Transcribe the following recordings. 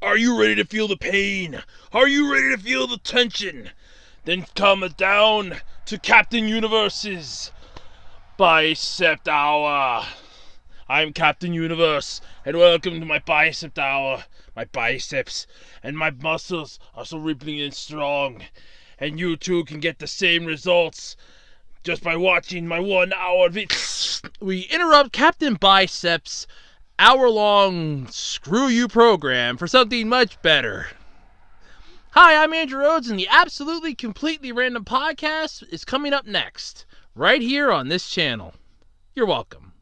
Are you ready to feel the pain? Are you ready to feel the tension? Then come down to Captain Universe's Bicep Hour. I'm Captain Universe, and welcome to my Bicep Hour. My biceps and my muscles are so rippling and strong, and you too can get the same results just by watching my 1 hour We interrupt Captain Bicep's hour-long screw you program for something much better. Hi, I'm Andrew Rhodes, and the Absolutely Completely Random Podcast is coming up next, right here on this channel. You're welcome.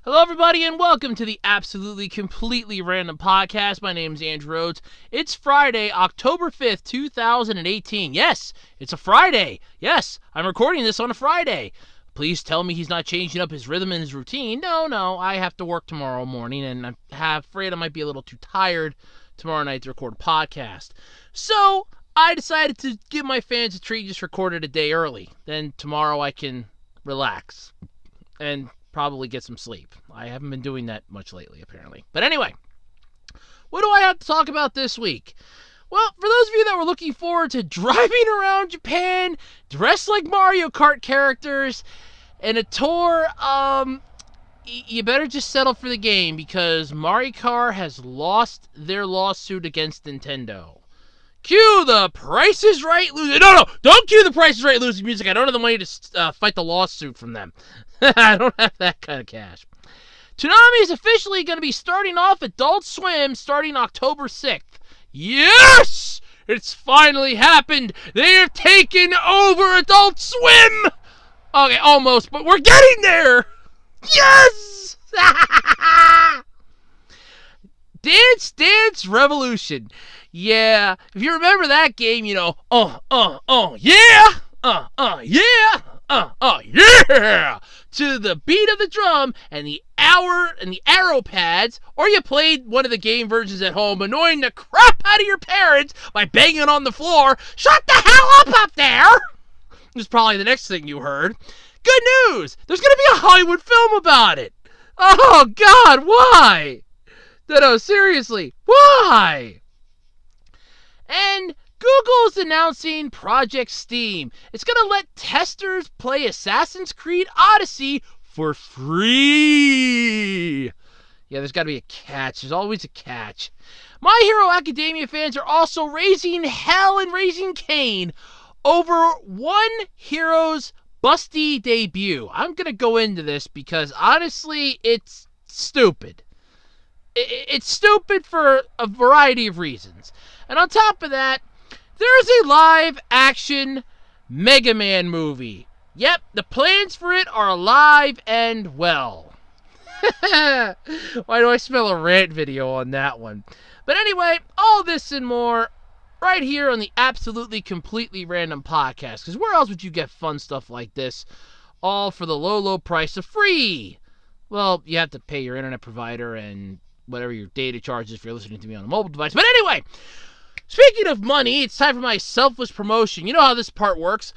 Hello, everybody, and welcome to the Absolutely Completely Random Podcast. My name is Andrew Rhodes. It's Friday, October 5th, 2018. Yes, it's a Friday. Yes, I'm recording this on a Friday. Please tell me he's not changing up his rhythm and his routine. No, I have to work tomorrow morning, and I'm afraid I might be a little too tired tomorrow night to record a podcast. So I decided to give my fans a treat, just record it a day early. Then tomorrow I can relax and probably get some sleep. I haven't been doing that much lately, apparently. But anyway, what do I have to talk about this week? Well, for those of you that were looking forward to driving around Japan, dressed like Mario Kart characters, and a tour, you better just settle for the game, because Maricar has lost their lawsuit against Nintendo. Cue the Price is Right losing. No, don't cue the Price is Right losing music. I don't have the money to fight the lawsuit from them. I don't have that kind of cash. Toonami is officially going to be starting off Adult Swim starting October 6th. Yes! It's finally happened! They have taken over Adult Swim! Okay, almost, but we're getting there! Yes! Dance Revolution. Yeah, if you remember that game, you know, yeah! Yeah! To the beat of the drum and the arrow pads, or you played one of the game versions at home, annoying the crap out of your parents by banging on the floor. Shut the hell up there! This is probably the next thing you heard. Good news! There's going to be a Hollywood film about it. Oh, God, why? No, seriously, why? And Google's announcing Project Steam. It's going to let testers play Assassin's Creed Odyssey for free. Yeah, there's got to be a catch. There's always a catch. My Hero Academia fans are also raising hell and raising Cain over One Hero's busty debut. I'm going to go into this because, honestly, it's stupid. It's stupid for a variety of reasons. And on top of that, there's a live-action Megaman movie. Yep, the plans for it are alive and well. Why do I smell a rant video on that one? But anyway, all this and more right here on the Absolutely Completely Random Podcast. Because where else would you get fun stuff like this? All for the low price of free. Well, you have to pay your internet provider and whatever your data charge is if you're listening to me on a mobile device. But anyway, speaking of money, it's time for my selfless promotion. You know how this part works.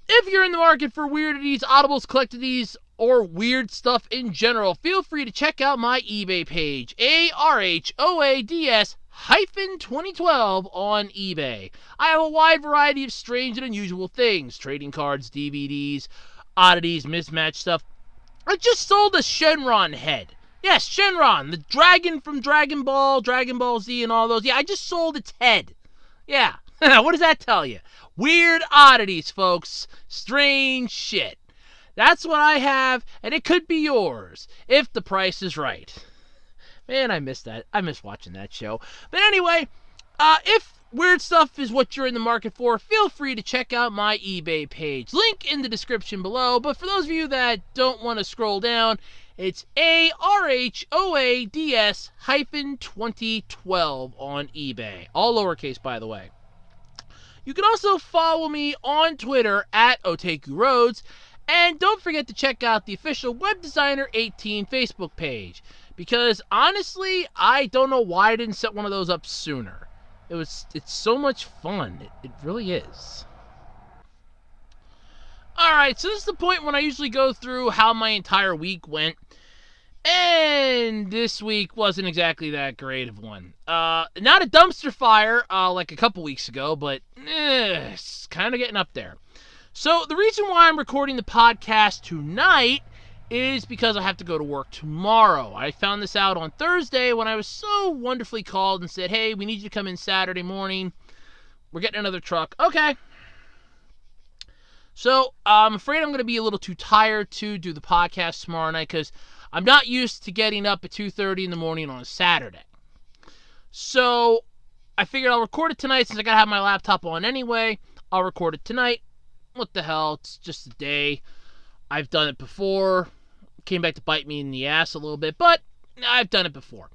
If you're in the market for weirdities, audibles, collectibles, or weird stuff in general, feel free to check out my eBay page, ARHOADS-2012 on eBay. I have a wide variety of strange and unusual things, trading cards, DVDs, oddities, mismatched stuff. I just sold a Shenron head. Yes, Shenron, the dragon from Dragon Ball Z, and all those. Yeah, I just sold its head. Yeah, what does that tell you? Weird oddities, folks. Strange shit. That's what I have, and it could be yours, if the price is right. Man, I miss that. I miss watching that show. But anyway, if weird stuff is what you're in the market for, feel free to check out my eBay page. Link in the description below, but for those of you that don't want to scroll down, it's ARHOADS-2012 on eBay. All lowercase, by the way. You can also follow me on Twitter at OtakuRhodes, and don't forget to check out the official Web Designer 18 Facebook page, because honestly, I don't know why I didn't set one of those up sooner. It's so much fun. It really is. Alright, so this is the point when I usually go through how my entire week went. And this week wasn't exactly that great of one. Not a dumpster fire like a couple weeks ago, but it's kind of getting up there. So the reason why I'm recording the podcast tonight is because I have to go to work tomorrow. I found this out on Thursday when I was so wonderfully called and said, hey, we need you to come in Saturday morning. We're getting another truck. Okay. So I'm afraid I'm going to be a little too tired to do the podcast tomorrow night because I'm not used to getting up at 2:30 in the morning on a Saturday. So I figured I'll record it tonight since I got to have my laptop on anyway. I'll record it tonight. What the hell? It's just a day. I've done it before. Came back to bite me in the ass a little bit, but I've done it before.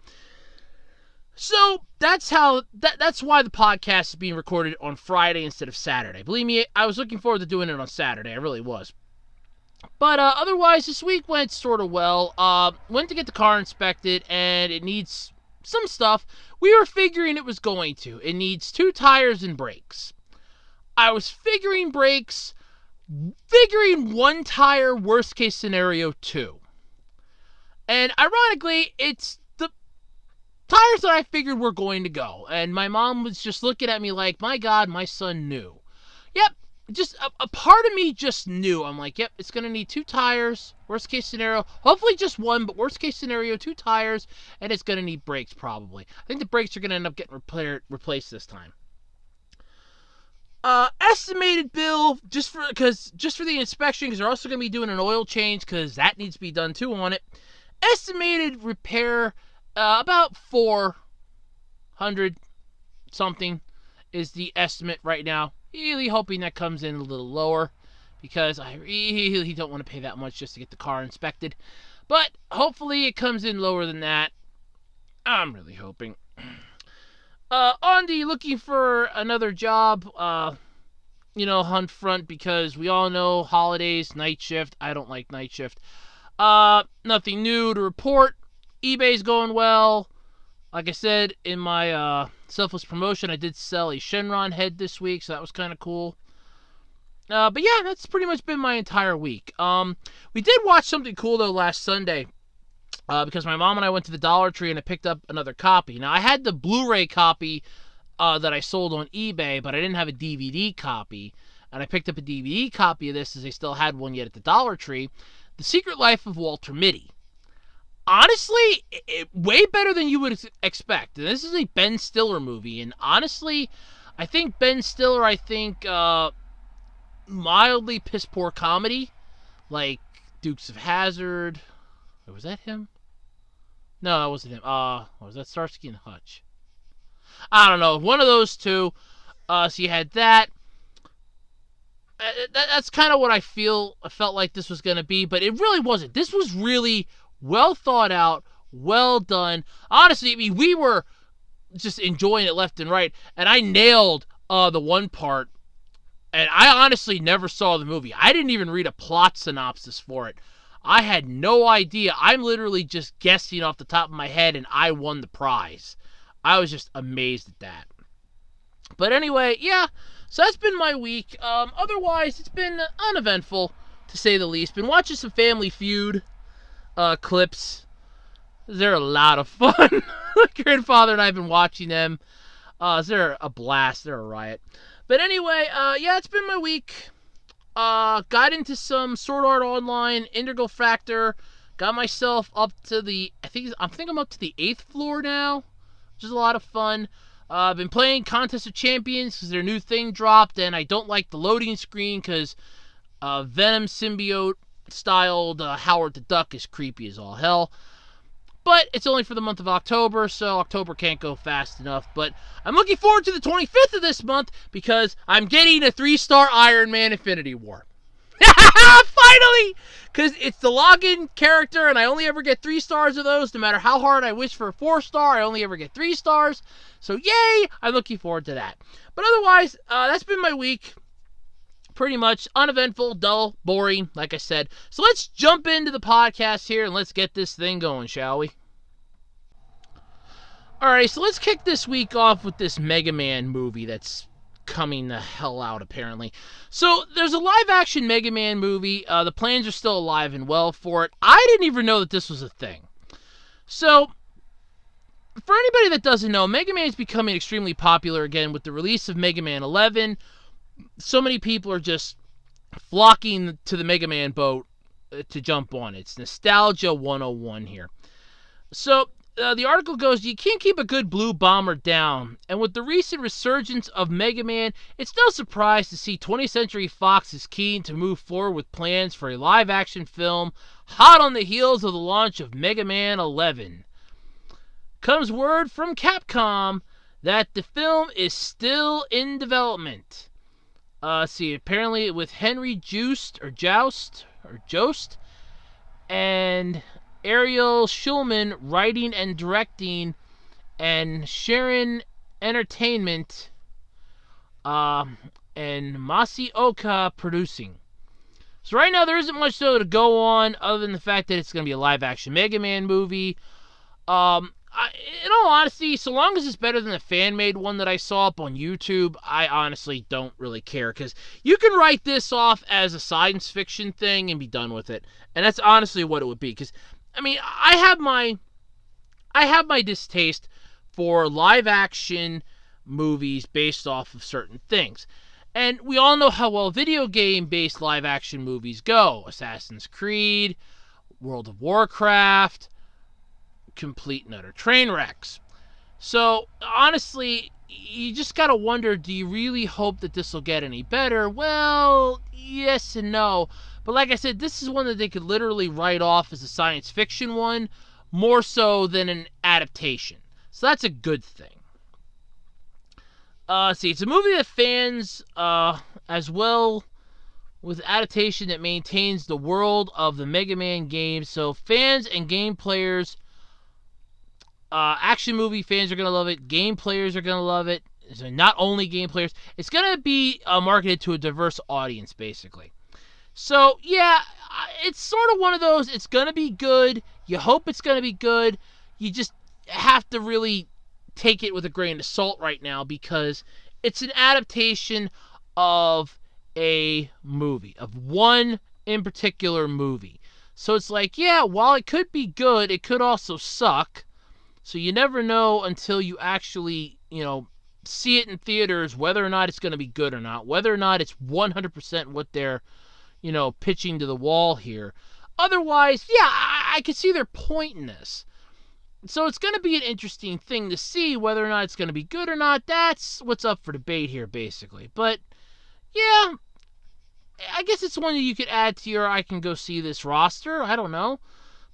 So that's why the podcast is being recorded on Friday instead of Saturday. Believe me, I was looking forward to doing it on Saturday. I really was. But otherwise, this week went sort of well. Went to get the car inspected, and it needs some stuff. We were figuring it was going to. It needs 2 tires and brakes. I was figuring brakes, figuring 1 tire, worst case scenario 2. And ironically, it's the tires that I figured were going to go. And my mom was just looking at me like, my God, my son knew. Yep, just a part of me just knew. I'm like, yep, it's going to need 2 tires, worst case scenario. Hopefully just 1, but worst case scenario, 2 tires. And it's going to need brakes probably. I think the brakes are going to end up getting replaced this time. Estimated bill just for the inspection, because they're also going to be doing an oil change because that needs to be done too on it. Estimated repair about $400 something is the estimate right now. Really hoping that comes in a little lower because I really don't want to pay that much just to get the car inspected. But hopefully it comes in lower than that. I'm really hoping. On the looking for another job, hunt front, because we all know holidays, night shift. I don't like night shift. Nothing new to report. eBay's going well. Like I said in my selfless promotion, I did sell a Shenron head this week, so that was kind of cool. But yeah, that's pretty much been my entire week. We did watch something cool though last Sunday. Because my mom and I went to the Dollar Tree and I picked up another copy. Now, I had the Blu-ray copy that I sold on eBay, but I didn't have a DVD copy. And I picked up a DVD copy of this as they still had one yet at the Dollar Tree. The Secret Life of Walter Mitty. Honestly, way better than you would expect. And this is a Ben Stiller movie. And honestly, I think Ben Stiller, mildly piss-poor comedy. Like Dukes of Hazzard. Was that him? No, that wasn't him. Was that Starsky and Hutch? I don't know. One of those two. So you had that. That's kind of what I felt like this was going to be, but it really wasn't. This was really well thought out, well done. Honestly, I mean, we were just enjoying it left and right, and I nailed the one part, and I honestly never saw the movie. I didn't even read a plot synopsis for it. I had no idea. I'm literally just guessing off the top of my head, and I won the prize. I was just amazed at that. But anyway, yeah, so that's been my week. Otherwise, it's been uneventful, to say the least. Been watching some Family Feud clips. They're a lot of fun. My grandfather and I have been watching them. They're a blast. They're a riot. But anyway, yeah, it's been my week. Got into some Sword Art Online, Integral Factor, got myself up to I think I'm up to the 8th floor now, which is a lot of fun. I've been playing Contest of Champions because their new thing dropped, and I don't like the loading screen because Venom symbiote styled Howard the Duck is creepy as all hell. But it's only for the month of October, so October can't go fast enough. But I'm looking forward to the 25th of this month because I'm getting a 3-star Iron Man Infinity War. Finally! Because it's the login character, and I only ever get 3 stars of those. No matter how hard I wish for a 4-star, I only ever get 3 stars. So yay! I'm looking forward to that. But otherwise, that's been my week. Pretty much uneventful, dull, boring, like I said. So let's jump into the podcast here and let's get this thing going, shall we? Alright, so let's kick this week off with this Megaman movie that's coming the hell out, apparently. So there's a live-action Megaman movie. The plans are still alive and well for it. I didn't even know that this was a thing. So, for anybody that doesn't know, Mega Man is becoming extremely popular again with the release of Mega Man 11. So many people are just flocking to the Mega Man boat to jump on it. It's Nostalgia 101 here. So, the article goes, you can't keep a good blue bomber down. And with the recent resurgence of Mega Man, it's no surprise to see 20th Century Fox is keen to move forward with plans for a live-action film hot on the heels of the launch of Mega Man 11. Comes word from Capcom that the film is still in development. Apparently with Henry Jost and Ariel Schulman writing and directing, and Sharon Entertainment and Masaoka producing. So right now there isn't much though to go on other than the fact that it's going to be a live-action Mega Man movie. In all honesty, so long as it's better than the fan-made one that I saw up on YouTube, I honestly don't really care, because you can write this off as a science fiction thing and be done with it. And that's honestly what it would be, because, I mean, I have my distaste for live-action movies based off of certain things. And we all know how well video game-based live-action movies go. Assassin's Creed, World of Warcraft, complete and utter train wrecks. So, honestly, you just gotta wonder, do you really hope that this will get any better? Well, yes and no. But like I said, this is one that they could literally write off as a science fiction one, more so than an adaptation. So that's a good thing. It's a movie that fans, as well with adaptation that maintains the world of the Mega Man games. So fans and game players, action movie fans are going to love it. Game players are going to love it. So not only game players. It's going to be marketed to a diverse audience, basically. So, yeah, it's sort of one of those, it's going to be good. You hope it's going to be good. You just have to really take it with a grain of salt right now, because it's an adaptation of a movie, of one in particular movie. So it's like, yeah, while it could be good, it could also suck. So you never know until you actually, see it in theaters, whether or not it's going to be good or not, whether or not it's 100% what they're, pitching to the wall here. Otherwise, yeah, I can see their point in this. So it's going to be an interesting thing to see whether or not it's going to be good or not. That's what's up for debate here, basically. But, yeah, I guess it's one that you could add to your I can go see this roster. I don't know.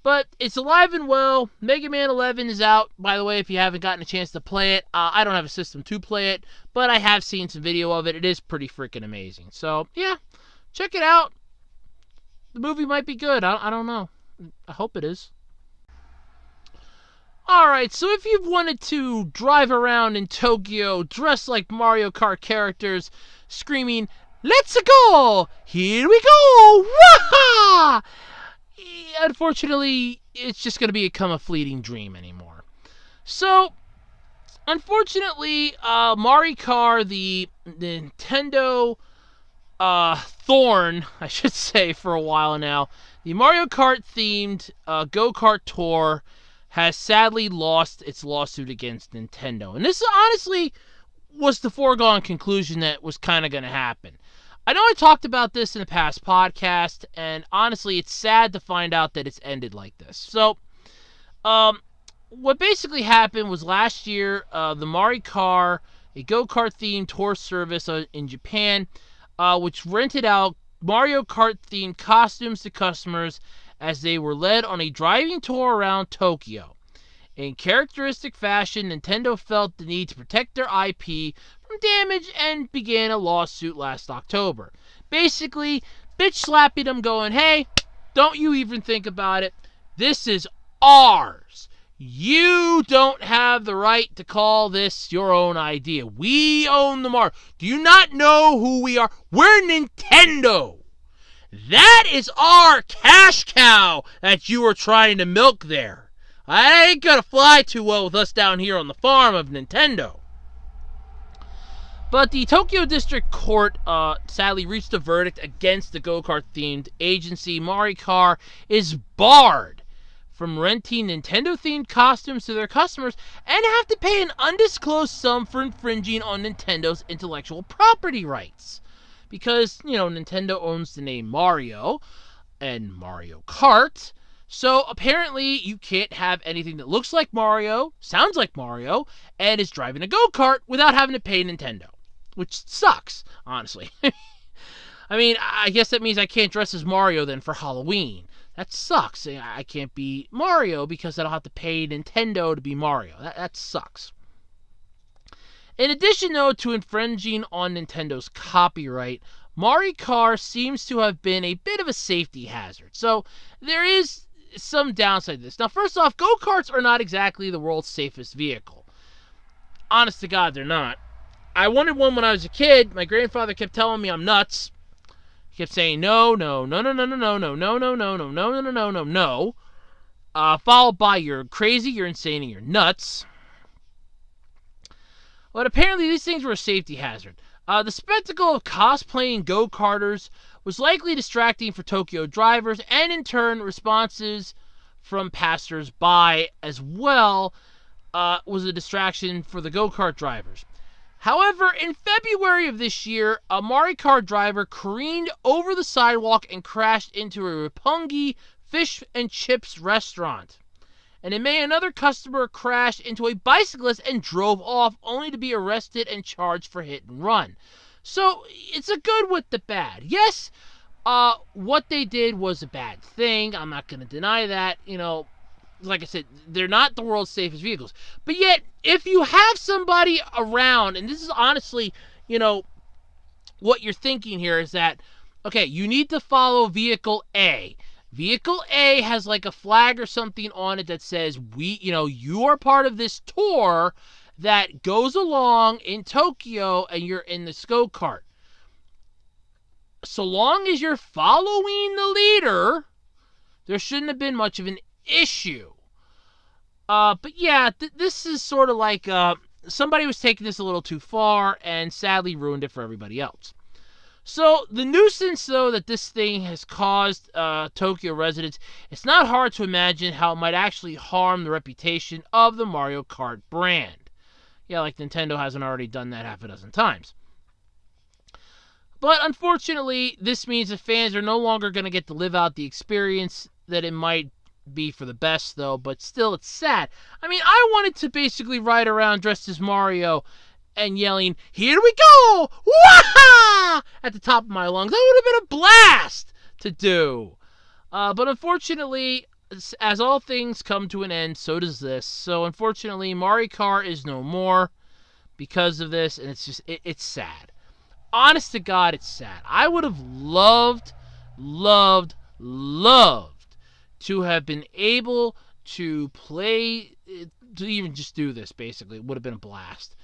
But it's alive and well. Mega Man 11 is out, by the way, if you haven't gotten a chance to play it. I don't have a system to play it, but I have seen some video of it. It is pretty freaking amazing. So, yeah, check it out. The movie might be good. I don't know. I hope it is. Alright, so if you've wanted to drive around in Tokyo dressed like Mario Kart characters, screaming, "Let's go! Here we go! Wah!" Unfortunately, it's just going to become a fleeting dream anymore. So, unfortunately, Maricar, the Nintendo thorn, I should say, for a while now, the Mario Kart-themed go-kart tour has sadly lost its lawsuit against Nintendo. And this honestly was the foregone conclusion that was kind of going to happen. I know I talked about this in the past podcast, and honestly, it's sad to find out that it's ended like this. So, what basically happened was last year, the Maricar, a go-kart themed tour service in Japan, which rented out Mario Kart themed costumes to customers as they were led on a driving tour around Tokyo. In characteristic fashion, Nintendo felt the need to protect their IP from damage and began a lawsuit last October. Basically, bitch slapping them, going, "Hey, don't you even think about it. This is ours. You don't have the right to call this your own idea. We own the mark. Do you not know who we are? We're Nintendo. That is our cash cow that you are trying to milk there. I ain't gonna fly too well with us down here on the farm of Nintendo." But the Tokyo District Court sadly reached a verdict against the go-kart themed agency. Maricar is barred from renting Nintendo-themed costumes to their customers and have to pay an undisclosed sum for infringing on Nintendo's intellectual property rights. Because, Nintendo owns the name Mario and Mario Kart, so apparently you can't have anything that looks like Mario, sounds like Mario, and is driving a go-kart without having to pay Nintendo. Which sucks, honestly. I mean, I guess that means I can't dress as Mario then for Halloween. That sucks. I can't be Mario because I don't have to pay Nintendo to be Mario. That sucks. In addition, though, to infringing on Nintendo's copyright, Maricar seems to have been a bit of a safety hazard. So there is some downside to this. Now, first off, go-karts are not exactly the world's safest vehicle. Honest to God, they're not. I wanted one when I was a kid. My grandfather kept telling me I'm nuts. He kept saying no, followed by you're crazy, you're insane, and you're nuts. But apparently these things were a safety hazard. The spectacle of cosplaying go-karters was likely distracting for Tokyo drivers, and in turn, responses from passers-by as well was a distraction for the go-kart drivers. However, in February of this year, a Maricar driver careened over the sidewalk and crashed into a Roppongi fish and chips restaurant. And in May, another customer crashed into a bicyclist and drove off, only to be arrested and charged for hit and run. So, it's a good with the bad. Yes, what they did was a bad thing. I'm not going to deny that. Like I said, they're not the world's safest vehicles. But yet, if you have somebody around, and this is honestly, what you're thinking here is that, okay, you need to follow Vehicle A. Vehicle A has like a flag or something on it that says, you are part of this tour that goes along in Tokyo and you're in this go-kart. So long as you're following the leader, there shouldn't have been much of an issue. But yeah, this is sort of like somebody was taking this a little too far and sadly ruined it for everybody else. So the nuisance, though, that this thing has caused Tokyo residents, it's not hard to imagine how it might actually harm the reputation of the Mario Kart brand. Yeah, like Nintendo hasn't already done that half a dozen times. But unfortunately, this means that fans are no longer going to get to live out the experience that it might be for the best, though, but still, it's sad. I mean, I wanted to basically ride around dressed as Mario and yelling, "Here we go! Wah!" at the top of my lungs. That would have been a blast to do. But unfortunately, as all things come to an end, so does this. So unfortunately, Maricar is no more because of this, and it's sad. Honest to God, it's sad. I would have loved to have been able to play, to even just do this, basically. It would have been a blast.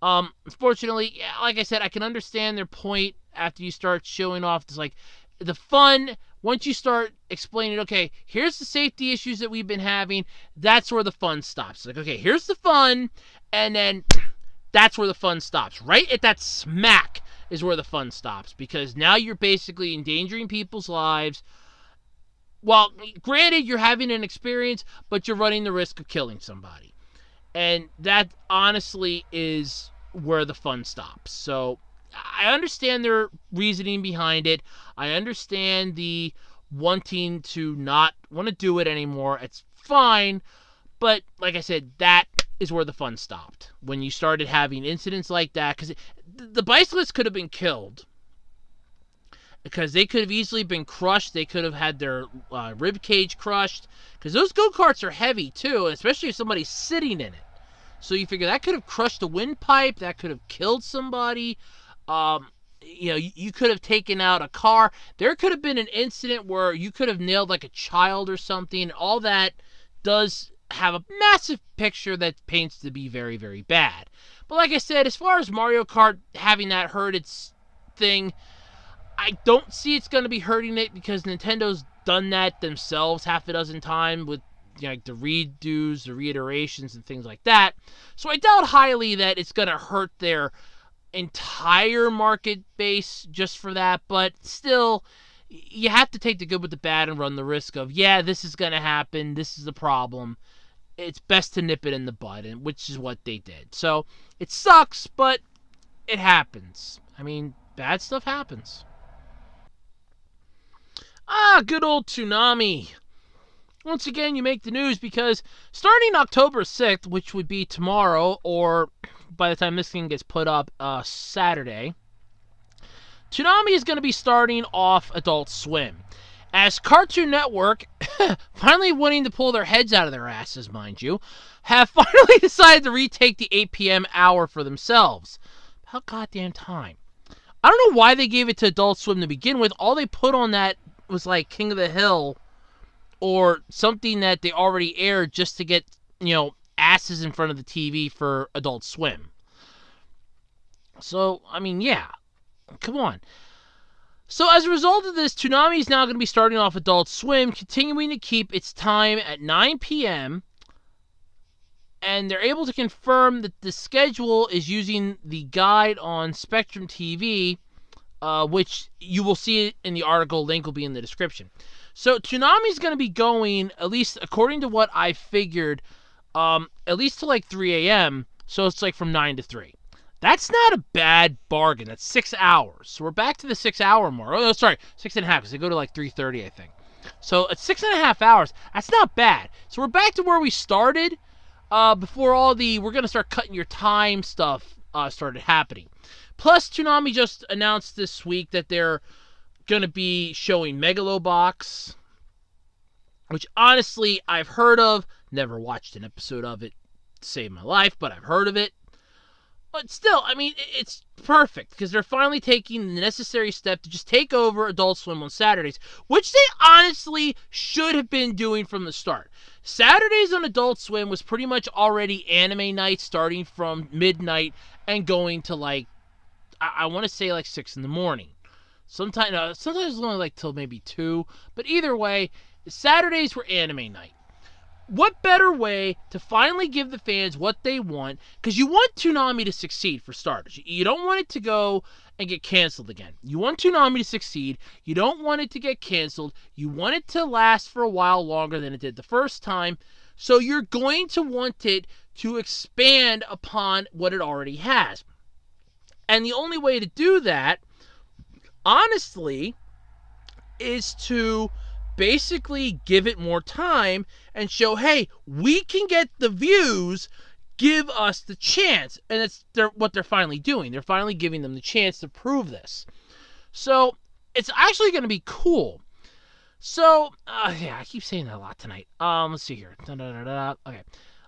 Unfortunately, like I said, I can understand their point after you start showing off this, like, the fun. Once you start explaining, okay, here's the safety issues that we've been having, that's where the fun stops. Like, okay, here's the fun, and then that's where the fun stops. Right at that smack is where the fun stops, because now you're basically endangering people's lives. Well, granted, you're having an experience, but you're running the risk of killing somebody. And that, honestly, is where the fun stops. So, I understand their reasoning behind it. I understand the wanting to not want to do it anymore. It's fine. But, like I said, that is where the fun stopped. When you started having incidents like that. Because the bicyclists could have been killed. Because they could have easily been crushed. They could have had their rib cage crushed. Because those go-karts are heavy, too. Especially if somebody's sitting in it. So you figure that could have crushed a windpipe. That could have killed somebody. You could have taken out a car. There could have been an incident where you could have nailed like a child or something. All that does have a massive picture that paints to be very, very bad. But like I said, as far as Mario Kart having that hurt its thing, I don't see it's going to be hurting it because Nintendo's done that themselves half a dozen times with like the redos, the reiterations, and things like that. So I doubt highly that it's going to hurt their entire market base just for that. But still, you have to take the good with the bad and run the risk of, yeah, this is going to happen. This is the problem. It's best to nip it in the bud, and which is what they did. So it sucks, but it happens. I mean, bad stuff happens. Good old Toonami. Once again, you make the news because starting October 6th, which would be tomorrow, or by the time this thing gets put up, Saturday, Toonami is going to be starting off Adult Swim. As Cartoon Network, finally wanting to pull their heads out of their asses, mind you, have finally decided to retake the 8 p.m. hour for themselves. About goddamn time. I don't know why they gave it to Adult Swim to begin with. All they put on that was like King of the Hill or something that they already aired just to get, asses in front of the TV for Adult Swim. So, I mean, yeah. Come on. So as a result of this, Toonami is now going to be starting off Adult Swim, continuing to keep its time at 9 p.m., and they're able to confirm that the schedule is using the guide on Spectrum TV, which you will see in the article. Link will be in the description. So Toonami is going to be going, at least according to what I figured, at least to like 3 a.m., so it's like from 9 to 3. That's not a bad bargain. That's 6 hours. So we're back to the 6 hour mark. Oh, no, sorry, 6.5, because they go to like 3:30, I think. So at 6.5 hours, that's not bad. So we're back to where we started before all the we're going to start cutting your time stuff started happening. Plus, Toonami just announced this week that they're going to be showing Megalobox, which honestly I've heard of. Never watched an episode of it to save my life, but I've heard of it. But still, I mean, it's perfect because they're finally taking the necessary step to just take over Adult Swim on Saturdays, which they honestly should have been doing from the start. Saturdays on Adult Swim was pretty much already anime night, starting from midnight and going to like, I want to say like 6 in the morning. Sometimes it's only like till maybe 2, but either way, Saturdays were anime night. What better way to finally give the fans what they want? Because you want Toonami to succeed, for starters. You don't want it to go and get canceled again. You want Toonami to succeed. You don't want it to get canceled. You want it to last for a while longer than it did the first time. So you're going to want it to expand upon what it already has. And the only way to do that, honestly, is to basically give it more time and show, hey, we can get the views, give us the chance. And that's what they're finally doing. They're finally giving them the chance to prove this. So it's actually going to be cool. So, yeah, I keep saying that a lot tonight. Let's see here. Okay.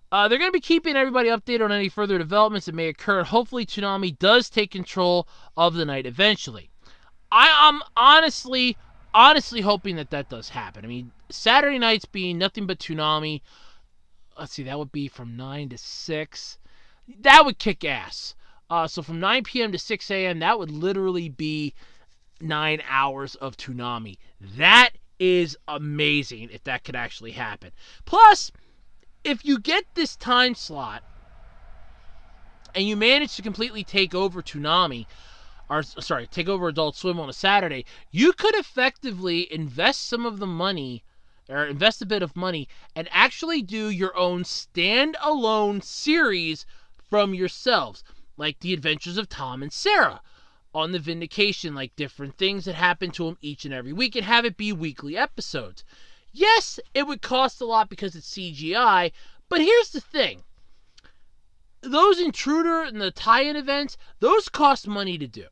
They're going to be keeping everybody updated on any further developments that may occur, and hopefully Toonami does take control of the night eventually. I'm honestly hoping that does happen. I mean, Saturday nights being nothing but Toonami, let's see, that would be from 9 to 6. That would kick ass. So from 9 p.m. to 6 a.m., that would literally be 9 hours of Toonami. That is amazing if that could actually happen. Plus, if you get this time slot and you manage to completely take over Toonami, take over Adult Swim on a Saturday, you could effectively invest some of the money, or invest a bit of money, and actually do your own standalone series from yourselves, like The Adventures of Tom and Sarah on the Vindication, like different things that happen to them each and every week, and have it be weekly episodes. Yes, it would cost a lot because it's CGI, but here's the thing. Those Intruder and the tie-in events, those cost money to do.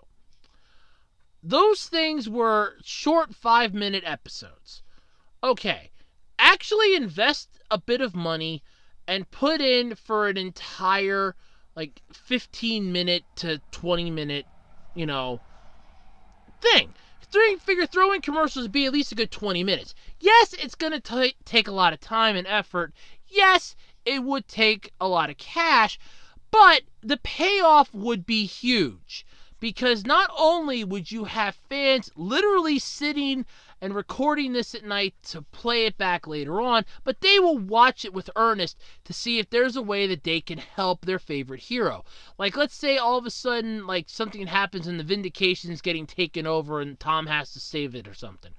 Those things were short 5-minute episodes. Okay, actually invest a bit of money and put in for an entire, 15-minute to 20-minute, thing. Figure throwing commercials would be at least a good 20 minutes. Yes, it's going to take a lot of time and effort. Yes, it would take a lot of cash, but the payoff would be huge. Because not only would you have fans literally sitting and recording this at night to play it back later on, but they will watch it with earnest to see if there's a way that they can help their favorite hero. Like, let's say all of a sudden, like, something happens and the Vindication's getting taken over and Tom has to save it or something.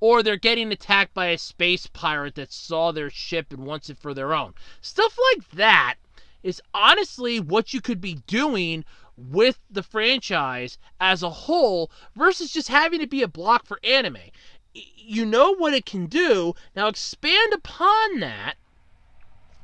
Or they're getting attacked by a space pirate that saw their ship and wants it for their own. Stuff like that is honestly what you could be doing with the franchise as a whole versus just having it be a block for anime. You know what it can do. Now expand upon that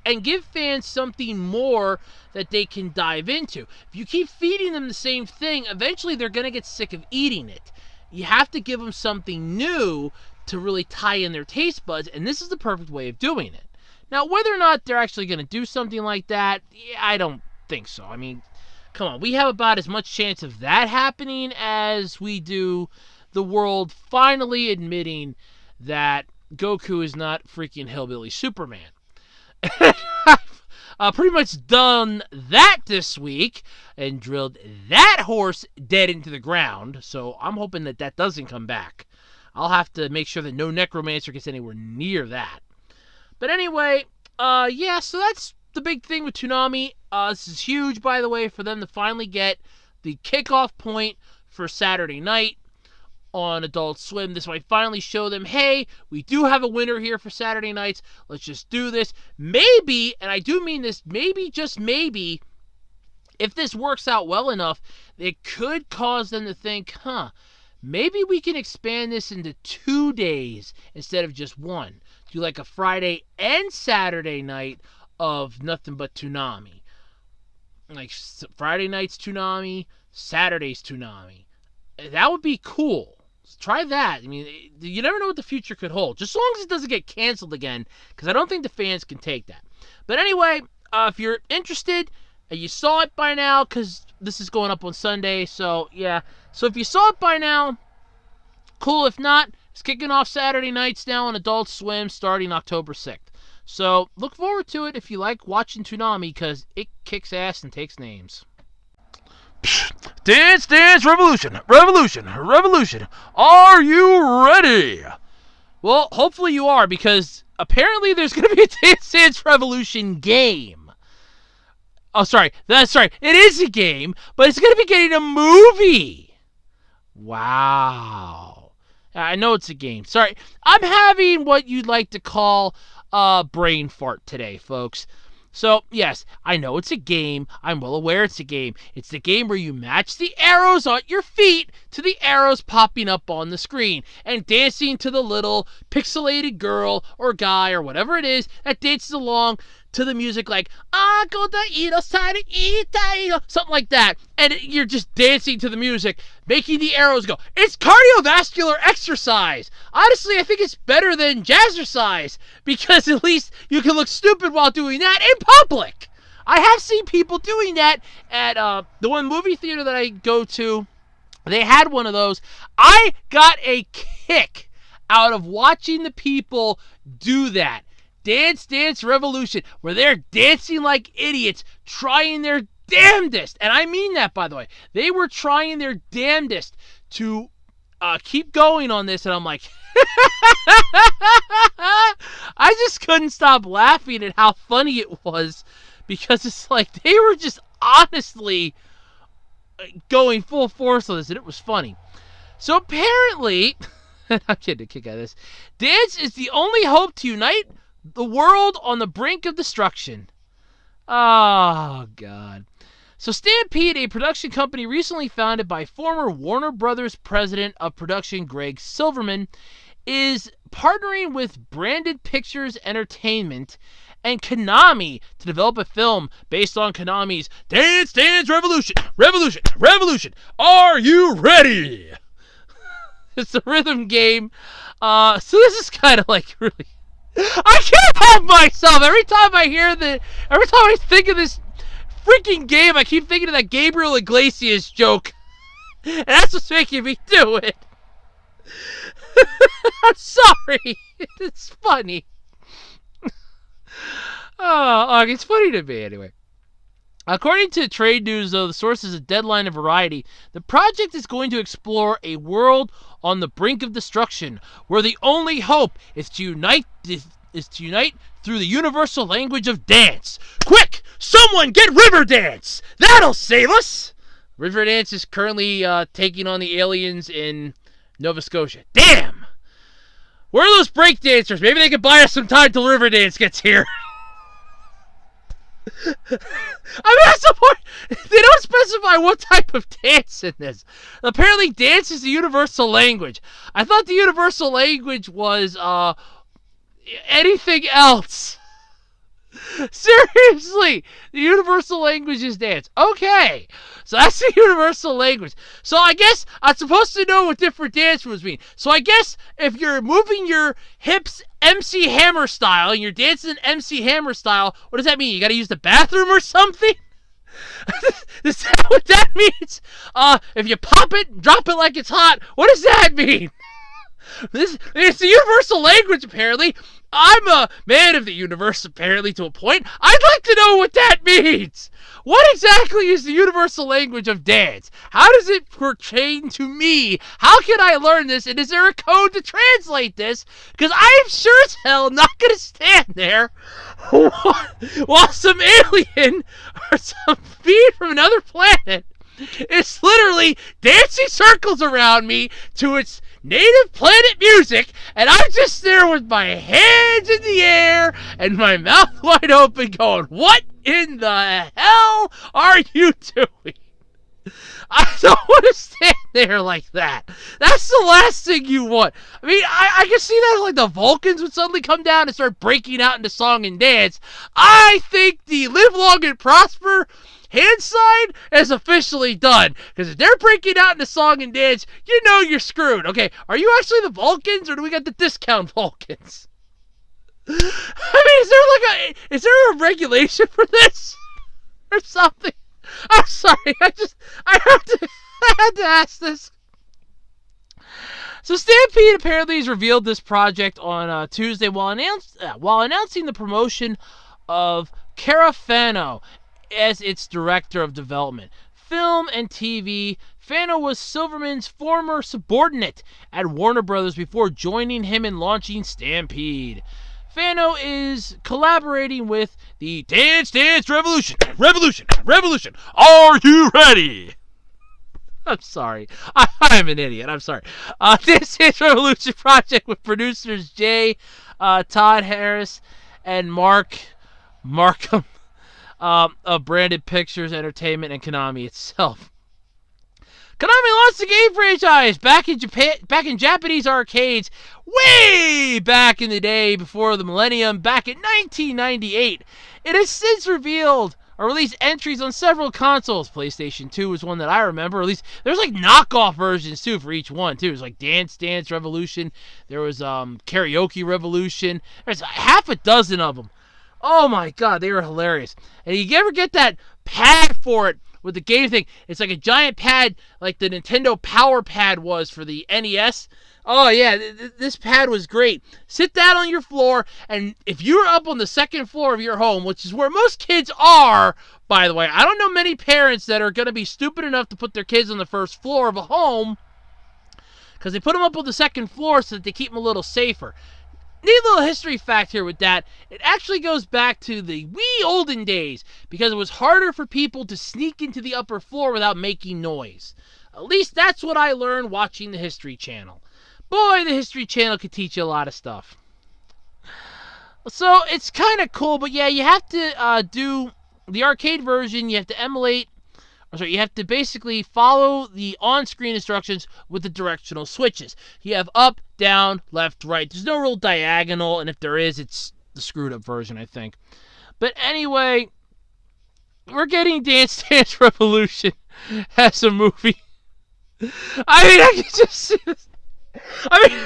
and give fans something more that they can dive into. If you keep feeding them the same thing, eventually they're going to get sick of eating it. You have to give them something new to really tie in their taste buds, and this is the perfect way of doing it. Now, whether or not they're actually going to do something like that, I don't think so. I mean, come on, we have about as much chance of that happening as we do the world finally admitting that Goku is not freaking hillbilly Superman. I've pretty much done that this week and drilled that horse dead into the ground, so I'm hoping that that doesn't come back. I'll have to make sure that no necromancer gets anywhere near that. But anyway, yeah, so that's the big thing with Toonami. This is huge, by the way, for them to finally get the kickoff point for Saturday night on Adult Swim. This might finally show them, hey, we do have a winner here for Saturday nights. Let's just do this. Maybe, and I do mean this, maybe, just maybe, if this works out well enough, it could cause them to think, maybe we can expand this into 2 days instead of just one. Do like a Friday and Saturday night of nothing but Toonami. Like Friday night's Toonami, Saturday's Toonami. That would be cool. Try that. I mean, you never know what the future could hold. Just as long as it doesn't get canceled again, because I don't think the fans can take that. But anyway, if you're interested, you saw it by now, because this is going up on Sunday, so yeah. So if you saw it by now, cool. If not, it's kicking off Saturday nights now on Adult Swim starting October 6th. So look forward to it if you like watching Toonami, because it kicks ass and takes names. Dance, dance, revolution, revolution, revolution. Are you ready? Well, hopefully you are, because apparently there's going to be a Dance Dance Revolution game. Oh, sorry. That's right. It is a game, but it's going to be getting a movie. Wow. I know it's a game. Sorry. I'm having what you'd like to call a brain fart today, folks. So, yes, I know it's a game. I'm well aware it's a game. It's the game where you match the arrows on your feet to the arrows popping up on the screen and dancing to the little pixelated girl or guy or whatever it is that dances along to the music like, something like that. And you're just dancing to the music, making the arrows go. It's cardiovascular exercise. Honestly, I think it's better than jazzercise, because at least you can look stupid while doing that in public. I have seen people doing that at the one movie theater that I go to. They had one of those. I got a kick out of watching the people do that. Dance Dance Revolution, where they're dancing like idiots, trying their damnedest. And I mean that, by the way. They were trying their damnedest to keep going on this, and I'm like, I just couldn't stop laughing at how funny it was, because it's like they were just honestly going full force on this, and it was funny. So apparently, I'm getting a kick out of this, dance is the only hope to unite the world on the brink of destruction. Oh, God. So Stampede, a production company recently founded by former Warner Brothers president of production Greg Silverman, is partnering with Branded Pictures Entertainment and Konami to develop a film based on Konami's Dance Dance Revolution, Revolution, Revolution. Are you ready? It's a rhythm game. So this is kind of like really... I can't help myself. Every time I think of this freaking game, I keep thinking of that Gabriel Iglesias joke. And that's what's making me do it. I'm sorry. It's funny. Oh, it's funny to me anyway. According to Trade News, though, the source is a Deadline of Variety, the project is going to explore a world on the brink of destruction, where the only hope is to unite through the universal language of dance. Quick! Someone get Riverdance! That'll save us! Riverdance is currently taking on the aliens in Nova Scotia. Damn! Where are those breakdancers? Maybe they can buy us some time till Riverdance gets here. I mean, that's the point. They don't specify what type of dance in this. Apparently, dance is the universal language. I thought the universal language was anything else. Seriously, the universal language is dance. Okay, so that's the universal language. So I guess I'm supposed to know what different dance moves mean. So I guess if you're moving your hips MC Hammer style and you're dancing MC Hammer style, what does that mean? You got to use the bathroom or something? Is that what that means? If you pop it, drop it like it's hot, what does that mean? It's the universal language, apparently. I'm a man of the universe, apparently, to a point. I'd like to know what that means. What exactly is the universal language of dance? How does it pertain to me? How can I learn this? And is there a code to translate this? Because I am sure as hell not going to stand there while some alien or some being from another planet is literally dancing circles around me to its native planet music, and I'm just there with my hands in the air and my mouth wide open going, what in the hell are you doing? I don't want to stand there like that. That's the last thing you want. I mean, I can see that like the Vulcans would suddenly come down and start breaking out into song and dance. I think the live long and prosper hand sign is officially done. Because if they're breaking out into song and dance, you know you're screwed. Okay, are you actually the Vulcans or do we got the discount Vulcans? I mean, is there a regulation for this? Or something? I'm sorry, I had to ask this. So Stampede apparently has revealed this project on Tuesday while announcing the promotion of Cara Fano as its director of development. Film and TV, Fano was Silverman's former subordinate at Warner Brothers before joining him in launching Stampede. Fano is collaborating with the Dance Dance Revolution. Revolution. Are you ready? I'm sorry. I'm an idiot. I'm sorry. Dance Dance Revolution project with producers Jay, Todd Harris, and Markham of Branded Pictures Entertainment and Konami itself. Konami launched the game franchise back in Japanese arcades way back in the day before the millennium, back in 1998. It has since revealed or released entries on several consoles. PlayStation 2 was one that I remember. At least there's like knockoff versions too for each one too. There's like Dance Dance Revolution. There was Karaoke Revolution. There's half a dozen of them. Oh my god, they were hilarious. And you ever get that pad for it with the game thing? It's like a giant pad like the Nintendo Power Pad was for the NES. Oh yeah, this pad was great. Sit down on your floor, and if you're up on the second floor of your home, which is where most kids are, by the way, I don't know many parents that are going to be stupid enough to put their kids on the first floor of a home, because they put them up on the second floor so that they keep them a little safer. Neat little history fact here with that. It actually goes back to the wee olden days because it was harder for people to sneak into the upper floor without making noise. At least that's what I learned watching the History Channel. Boy, the History Channel could teach you a lot of stuff. So it's kind of cool, but yeah, you have to do the arcade version. You have to you have to basically follow the on-screen instructions with the directional switches. You have up, down, left, right. There's no real diagonal, and if there is, it's the screwed-up version, I think. But anyway, we're getting Dance Dance Revolution as a movie. I mean, I can just see this. I mean,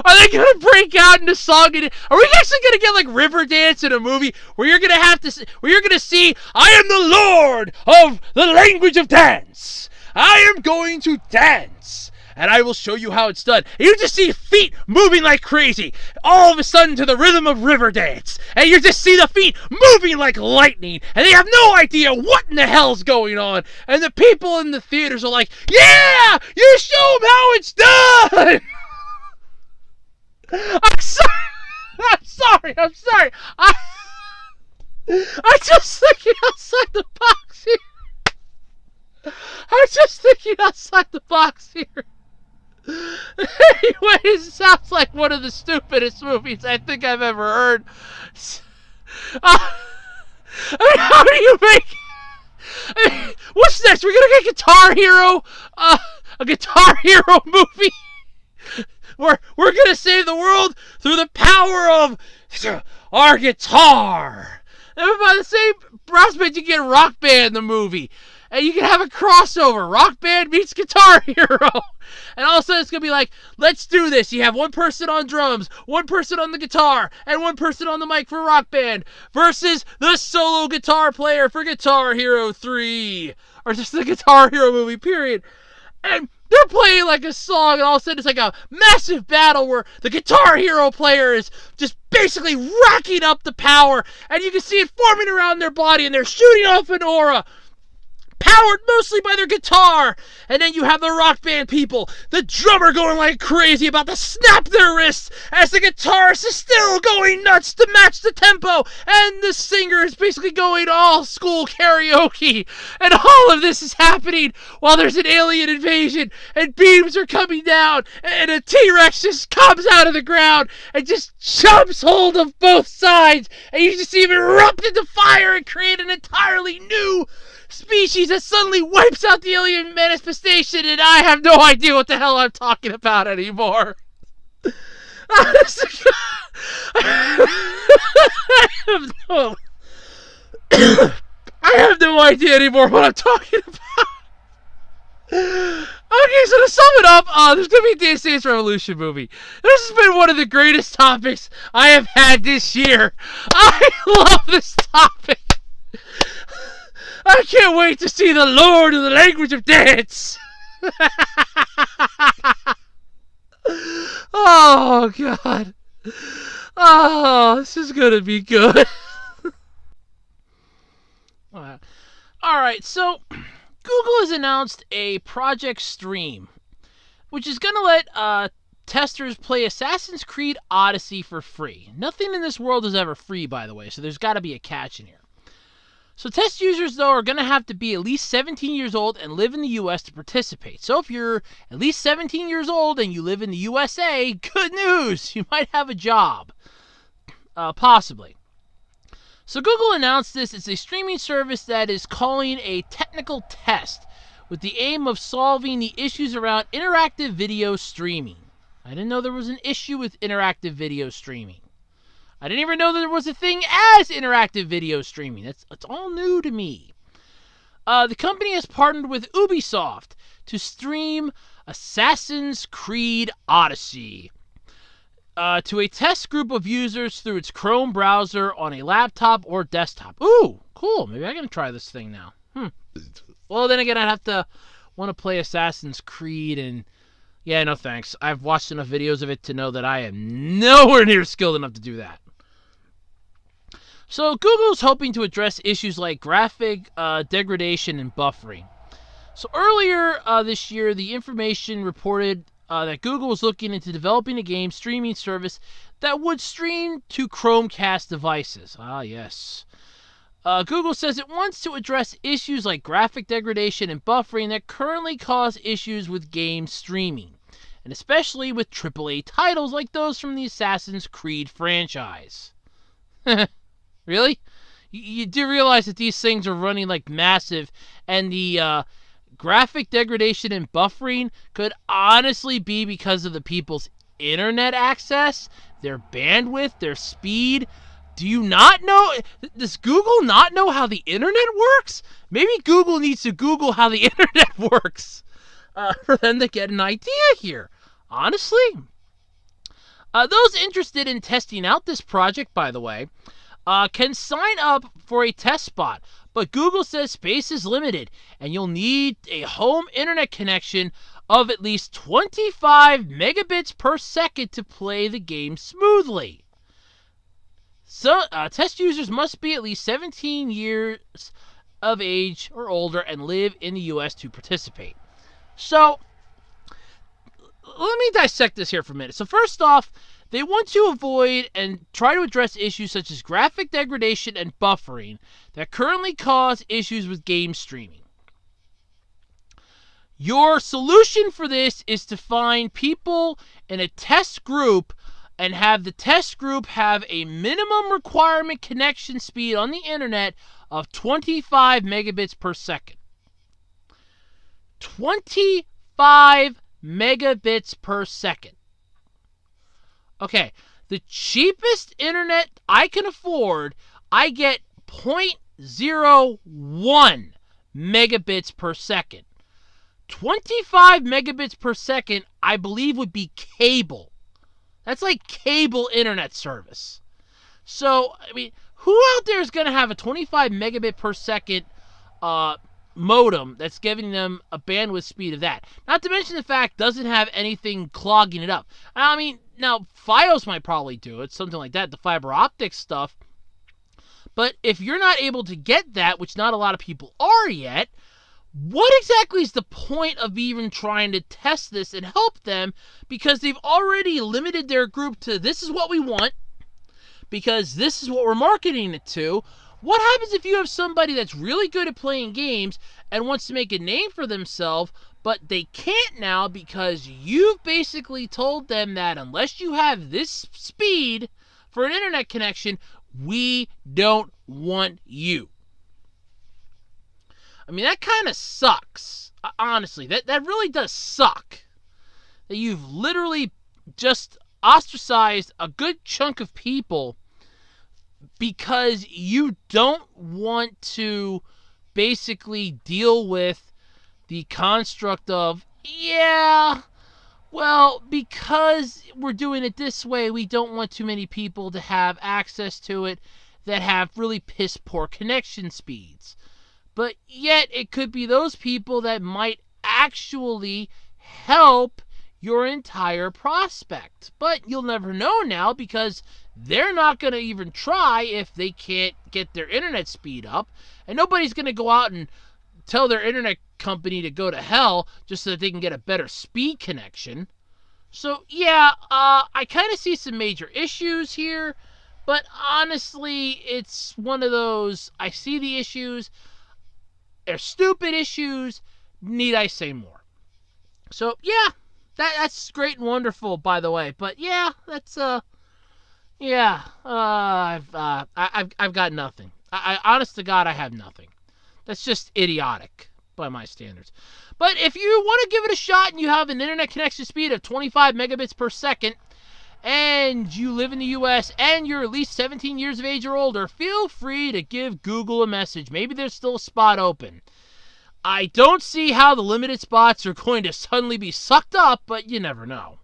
are they going to break out into song? Are we actually going to get like Riverdance in a movie where you're going to see, I am the Lord of the language of dance. I am going to dance and I will show you how it's done. And you just see feet moving like crazy, all of a sudden to the rhythm of Riverdance. And you just see the feet moving like lightning, and they have no idea what in the hell's going on. And the people in the theaters are like, yeah, you show them how it's done. I'm sorry. I'm just thinking outside the box here. Anyways, it sounds like one of the stupidest movies I think I've ever heard. I mean, how do you make... what's next? We're gonna get Guitar Hero? A Guitar Hero movie? We're gonna save the world through the power of our guitar. And by the same prospect, you get Rock Band the movie. And you can have a crossover. Rock Band meets Guitar Hero. And all of a sudden it's going to be like, let's do this. You have one person on drums, one person on the guitar, and one person on the mic for Rock Band versus the solo guitar player for Guitar Hero 3. Or just the Guitar Hero movie, period. And they're playing like a song, and all of a sudden it's like a massive battle where the Guitar Hero player is just basically racking up the power, and you can see it forming around their body, and they're shooting off an aura, powered mostly by their guitar. And then you have the Rock Band people, the drummer going like crazy about to snap their wrists as the guitarist is still going nuts to match the tempo, and the singer is basically going all school karaoke. And all of this is happening while there's an alien invasion, and beams are coming down, and a T-Rex just comes out of the ground and just jumps hold of both sides, and you just see him erupt into fire and create an entirely new species that suddenly wipes out the alien manifestation, and I have no idea what the hell I'm talking about anymore. I have no idea anymore what I'm talking about. Okay, so to sum it up, there's going to be a Dance Dance Revolution movie. This has been one of the greatest topics I have had this year. I love this topic. I can't wait to see the Lord of the Language of Dance. Oh, God. Oh, this is going to be good. Alright, so Google has announced a Project Stream, which is going to let testers play Assassin's Creed Odyssey for free. Nothing in this world is ever free, by the way, so there's got to be a catch in here. So test users, though, are going to have to be at least 17 years old and live in the U.S. to participate. So if you're at least 17 years old and you live in the USA, good news! You might have a job. Possibly. So Google announced this. It's a streaming service that is calling a technical test with the aim of solving the issues around interactive video streaming. I didn't know there was an issue with interactive video streaming. I didn't even know that there was a thing as interactive video streaming. It's all new to me. The company has partnered with Ubisoft to stream Assassin's Creed Odyssey to a test group of users through its Chrome browser on a laptop or desktop. Ooh, cool. Maybe I can try this thing now. Well, then again, I'd have to want to play Assassin's Creed, and yeah, no thanks. I've watched enough videos of it to know that I am nowhere near skilled enough to do that. So Google's hoping to address issues like graphic degradation and buffering. So earlier this year, the information reported that Google was looking into developing a game streaming service that would stream to Chromecast devices. Ah, yes. Google says it wants to address issues like graphic degradation and buffering that currently cause issues with game streaming, and especially with AAA titles like those from the Assassin's Creed franchise. Really? You do realize that these things are running like massive, and the graphic degradation and buffering could honestly be because of the people's internet access, their bandwidth, their speed. Do you not know? Does Google not know how the internet works? Maybe Google needs to Google how the internet works for them to get an idea here. Honestly. Those interested in testing out this project, by the way, can sign up for a test spot, but Google says space is limited, and you'll need a home internet connection of at least 25 megabits per second to play the game smoothly. So, test users must be at least 17 years of age or older and live in the U.S. to participate. So, let me dissect this here for a minute. So, first off, they want to avoid and try to address issues such as graphic degradation and buffering that currently cause issues with game streaming. Your solution for this is to find people in a test group and have the test group have a minimum requirement connection speed on the internet of 25 megabits per second. 25 megabits per second. Okay, the cheapest internet I can afford, I get 0.01 megabits per second. 25 megabits per second, I believe, would be cable. That's like cable internet service. So, I mean, who out there is going to have a 25 megabit per second modem that's giving them a bandwidth speed of that? Not to mention the fact it doesn't have anything clogging it up. I mean, now, Fios might probably do it, something like that, the fiber optic stuff. But if you're not able to get that, which not a lot of people are yet, what exactly is the point of even trying to test this and help them? Because they've already limited their group to this is what we want, because this is what we're marketing it to. What happens if you have somebody that's really good at playing games and wants to make a name for themselves, but they can't now because you've basically told them that unless you have this speed for an internet connection, we don't want you? I mean, that kind of sucks. Honestly, that really does suck. That you've literally just ostracized a good chunk of people because you don't want to basically deal with the construct of, yeah, well, because we're doing it this way, we don't want too many people to have access to it that have really piss poor connection speeds. But yet, it could be those people that might actually help your entire prospect. But you'll never know now because they're not going to even try if they can't get their internet speed up. And nobody's going to go out and tell their internet company to go to hell just so that they can get a better speed connection. So, yeah, I kind of see some major issues here. But honestly, it's one of those, I see the issues. They're stupid issues. Need I say more? So, yeah, that's great and wonderful, by the way. But, yeah, that's, I've got nothing. I honest to God, I have nothing. That's just idiotic by my standards. But if you want to give it a shot and you have an internet connection speed of 25 megabits per second, and you live in the U.S. and you're at least 17 years of age or older, feel free to give Google a message. Maybe there's still a spot open. I don't see how the limited spots are going to suddenly be sucked up, but you never know.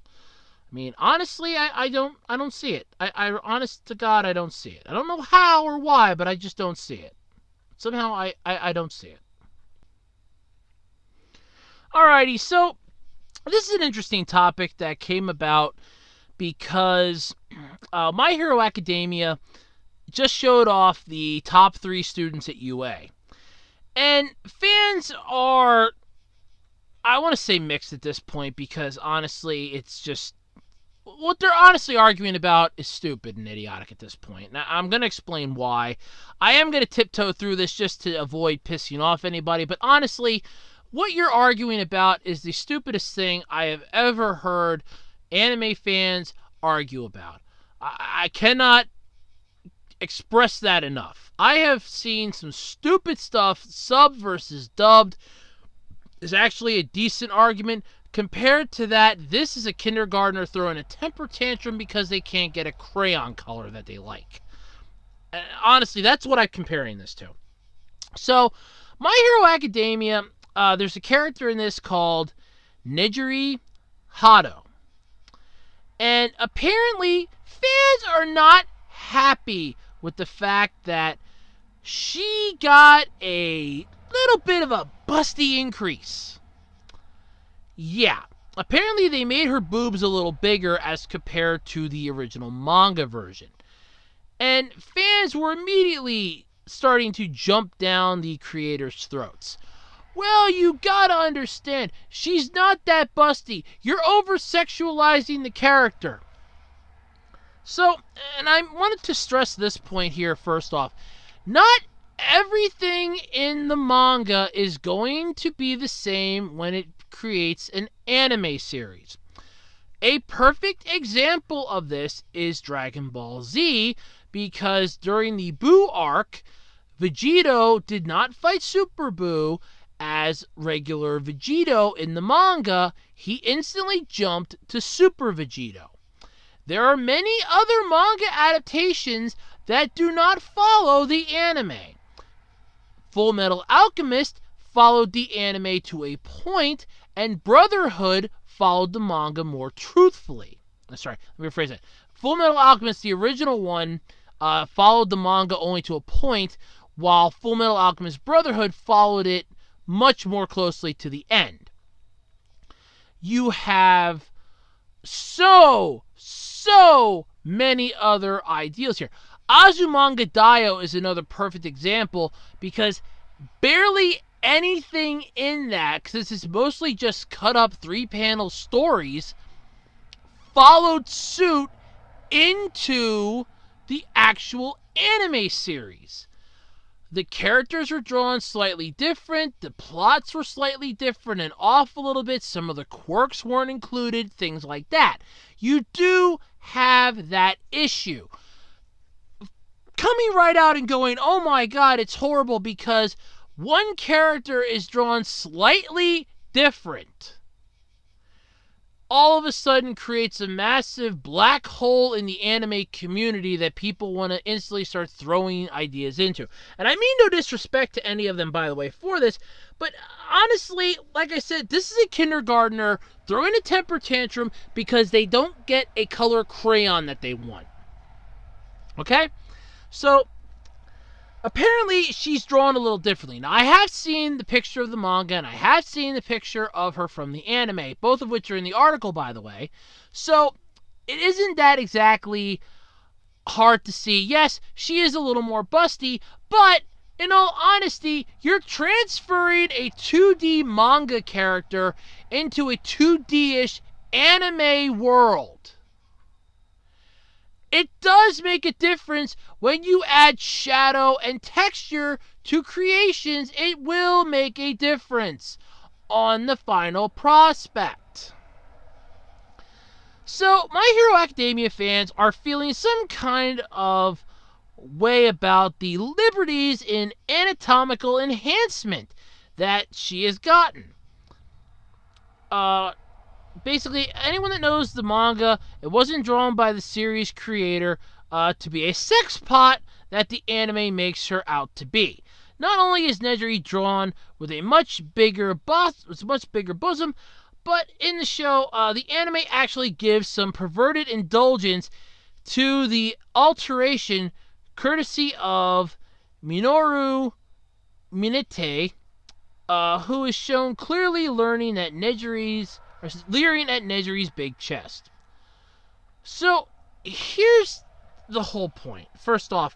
I mean, honestly, I don't see it. I honest to God, I don't see it. I don't know how or why, but I just don't see it. Somehow I don't see it. Alrighty, so this is an interesting topic that came about because My Hero Academia just showed off the top 3 students at UA. And fans are, I want to say mixed at this point because honestly, it's just, what they're honestly arguing about is stupid and idiotic at this point. Now, I'm going to explain why. I am going to tiptoe through this just to avoid pissing off anybody, but honestly, what you're arguing about is the stupidest thing I have ever heard anime fans argue about. I cannot express that enough. I have seen some stupid stuff, sub versus dubbed is actually a decent argument. Compared to that, this is a kindergartner throwing a temper tantrum because they can't get a crayon color that they like. Honestly, that's what I'm comparing this to. So, My Hero Academia, there's a character in this called Nejiri Hado. And apparently, fans are not happy with the fact that she got a little bit of a busty increase. Yeah, apparently they made her boobs a little bigger as compared to the original manga version. And fans were immediately starting to jump down the creators' throats. Well, you gotta understand, she's not that busty. You're over-sexualizing the character. So, and I wanted to stress this point here first off. Not everything in the manga is going to be the same when it creates an anime series. A perfect example of this is Dragon Ball Z, because during the Buu arc, Vegito did not fight Super Buu as regular Vegito in the manga. He instantly jumped to Super Vegito. There are many other manga adaptations that do not follow the anime. Full Metal Alchemist followed the anime to a point, and Brotherhood followed the manga more truthfully. Sorry, let me rephrase that. Full Metal Alchemist, the original one, followed the manga only to a point, while Full Metal Alchemist Brotherhood followed it much more closely to the end. You have so many other ideals here. Azumanga Daioh is another perfect example, because barely anything in that, because this is mostly just cut up 3-panel stories, followed suit into the actual anime series. The characters were drawn slightly different, the plots were slightly different and off a little bit, some of the quirks weren't included, things like that. You do have that issue. Coming right out and going, oh my god, it's horrible because one character is drawn slightly different, all of a sudden creates a massive black hole in the anime community that people want to instantly start throwing ideas into. And I mean no disrespect to any of them, by the way, for this, but honestly, like I said, this is a kindergartner throwing a temper tantrum because they don't get a color crayon that they want. Okay? So, apparently, she's drawn a little differently. Now, I have seen the picture of the manga, and I have seen the picture of her from the anime, both of which are in the article, by the way. So, it isn't that exactly hard to see. Yes, she is a little more busty, but in all honesty, you're transferring a 2D manga character into a 2D-ish anime world. It does make a difference when you add shadow and texture to creations. It will make a difference on the final prospect. So, My Hero Academia fans are feeling some kind of way about the liberties in anatomical enhancement that she has gotten. Basically, anyone that knows the manga, it wasn't drawn by the series creator to be a sex pot that the anime makes her out to be. Not only is Nejire drawn with a much bigger bosom, but in the show, the anime actually gives some perverted indulgence to the alteration courtesy of Minoru Minete, who is shown clearly leering at Nejire's big chest. So, here's the whole point. First off,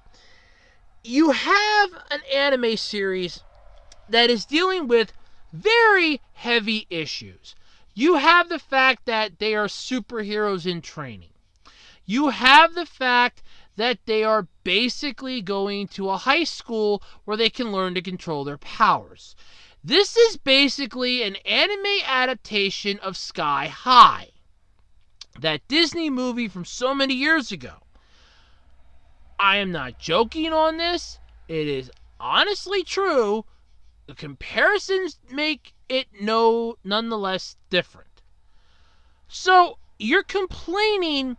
you have an anime series that is dealing with very heavy issues. You have the fact that they are superheroes in training. You have the fact that they are basically going to a high school where they can learn to control their powers. This is basically an anime adaptation of Sky High, that Disney movie from so many years ago. I am not joking on this. It is honestly true. The comparisons make it nonetheless different. So, you're complaining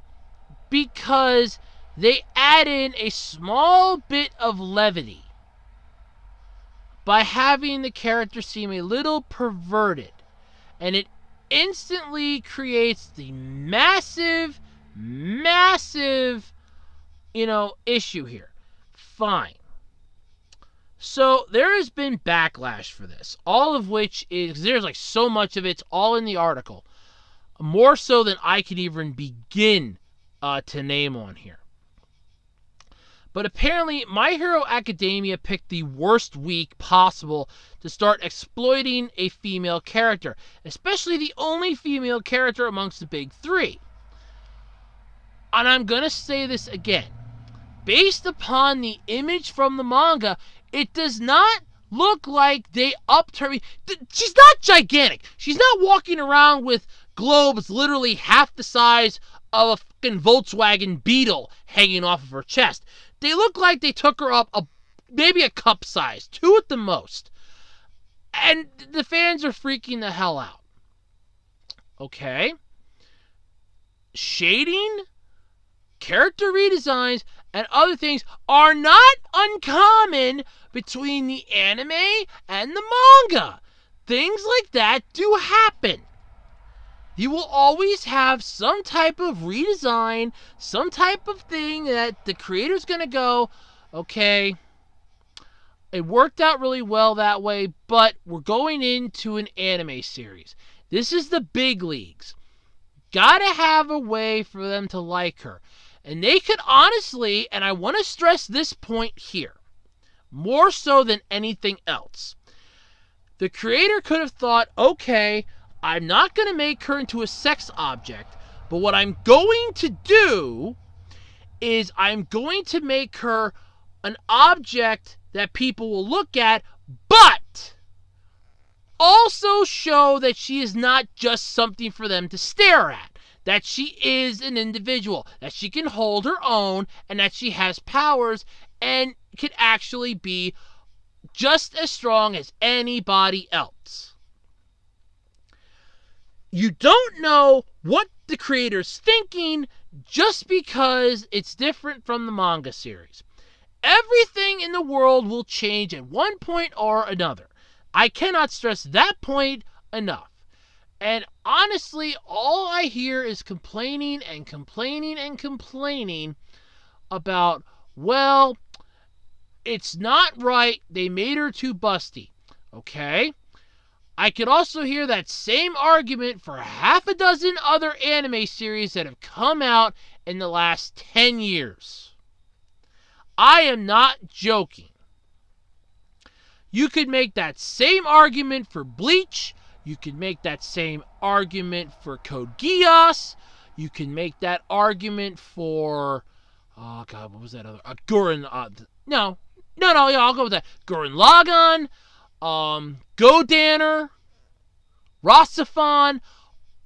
because they add in a small bit of levity by having the character seem a little perverted, and it instantly creates the massive issue here. fine. So there has been backlash for this, all of which is, there's like so much of it's all in the article, more so than I can even begin to name on here. But apparently, My Hero Academia picked the worst week possible to start exploiting a female character, especially the only female character amongst the big three. And I'm going to say this again. Based upon the image from the manga, it does not look like they upped her. She's not gigantic. She's not walking around with globes literally half the size of a fucking Volkswagen Beetle hanging off of her chest. They look like they took her up maybe a cup size, 2 at the most. And the fans are freaking the hell out. Okay. Shading, character redesigns, and other things are not uncommon between the anime and the manga. Things like that do happen. You will always have some type of redesign, some type of thing that the creator's going to go, okay, it worked out really well that way, but we're going into an anime series. This is the big leagues. Gotta have a way for them to like her. And they could honestly, and I want to stress this point here, more so than anything else, the creator could have thought, okay, I'm not going to make her into a sex object, but what I'm going to do is I'm going to make her an object that people will look at, but also show that she is not just something for them to stare at, that she is an individual, that she can hold her own, and that she has powers and can actually be just as strong as anybody else. You don't know what the creator's thinking just because it's different from the manga series. Everything in the world will change at one point or another. I cannot stress that point enough. And honestly, all I hear is complaining and complaining and complaining about, well, it's not right, they made her too busty. Okay? I could also hear that same argument for half a dozen other anime series that have come out in the last 10 years. I am not joking. You could make that same argument for Bleach. You could make that same argument for Code Geass. You can make that argument for, oh god, what was that other? Gurren, yeah, I'll go with that. Gurren Lagann. Godanner, Rasafan,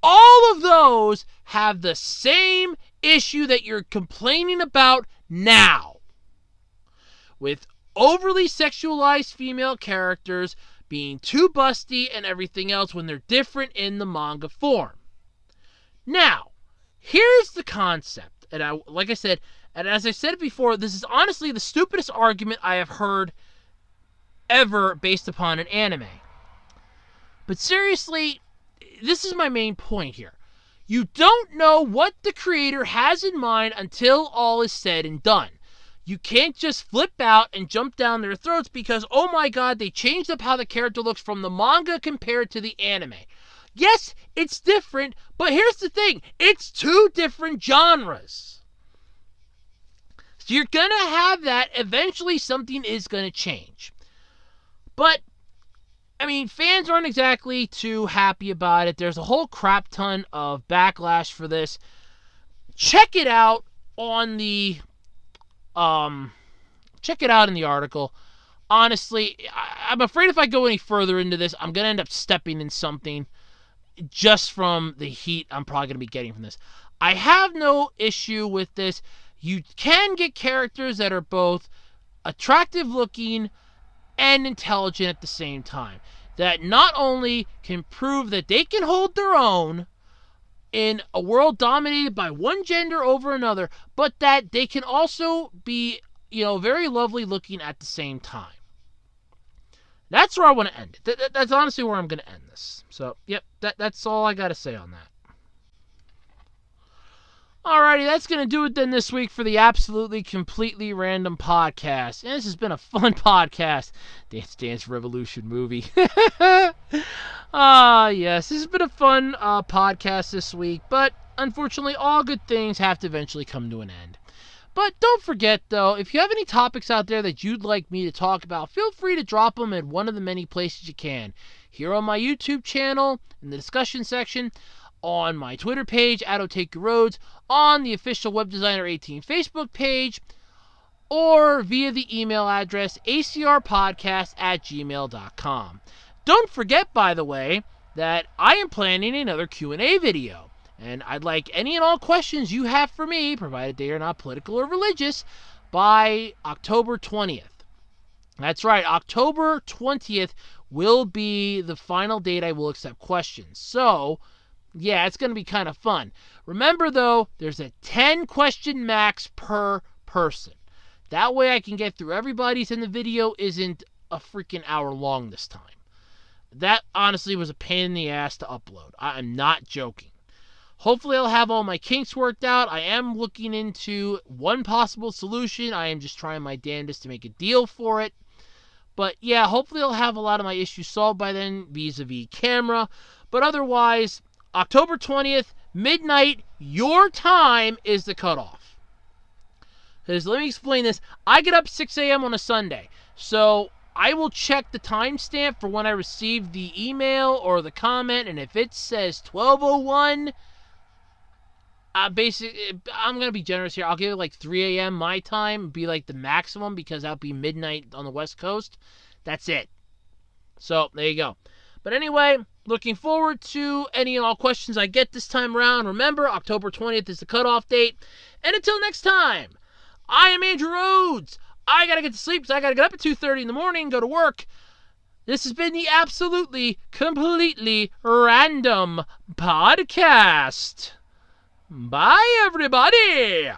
all of those have the same issue that you're complaining about now. With overly sexualized female characters being too busty and everything else when they're different in the manga form. Now, here's the concept. And like I said, and as I said before, this is honestly the stupidest argument I have heard ever based upon an anime. But seriously, this is my main point here. You don't know what the creator has in mind until all is said and done. You can't just flip out and jump down their throats because, oh my god, they changed up how the character looks from the manga compared to the anime. Yes, it's different, but here's the thing. It's 2 different genres. So you're going to have that. Eventually, something is going to change. But, I mean, fans aren't exactly too happy about it. There's a whole crap ton of backlash for this. Check it out on the, check it out in the article. Honestly, I'm afraid if I go any further into this, I'm going to end up stepping in something just from the heat I'm probably going to be getting from this. I have no issue with this. You can get characters that are both attractive looking and intelligent at the same time, that not only can prove that they can hold their own in a world dominated by one gender over another, but that they can also be, very lovely looking at the same time. That's where I want to end it. That's honestly where I'm going to end this. So, yep, that's all I got to say on that. Alrighty, that's going to do it then this week for the Absolutely Completely Random Podcast. And this has been a fun podcast. Dance Dance Revolution movie. Yes, this has been a fun podcast this week. But unfortunately, all good things have to eventually come to an end. But don't forget, though, if you have any topics out there that you'd like me to talk about, feel free to drop them at one of the many places you can. Here on my YouTube channel, in the discussion section, on my Twitter page, @OTakeYourRoads, on the official Web Designer 18 Facebook page, or via the email address acrpodcast@gmail.com. Don't forget, by the way, that I am planning another Q&A video, and I'd like any and all questions you have for me, provided they are not political or religious, by October 20th. That's right, October 20th will be the final date I will accept questions. So, yeah, it's going to be kind of fun. Remember, though, there's a 10-question max per person. That way I can get through everybody's and the video isn't a freaking hour long this time. That, honestly, was a pain in the ass to upload. I'm not joking. Hopefully I'll have all my kinks worked out. I am looking into one possible solution. I am just trying my damnedest to make a deal for it. But, yeah, hopefully I'll have a lot of my issues solved by then, vis-a-vis camera. But otherwise, October 20th, midnight, your time is the cutoff. Because let me explain this. I get up 6 a.m. on a Sunday. So I will check the timestamp for when I receive the email or the comment. And if it says 12:01, I'm going to be generous here. I'll give it like 3 a.m. my time. Be like the maximum because that'll be midnight on the West Coast. That's it. So there you go. But anyway, looking forward to any and all questions I get this time around. Remember, October 20th is the cutoff date. And until next time, I am Andrew Rhodes. I got to get to sleep, so I got to get up at 2:30 in the morning, go to work. This has been the Absolutely Completely Random Podcast. Bye, everybody.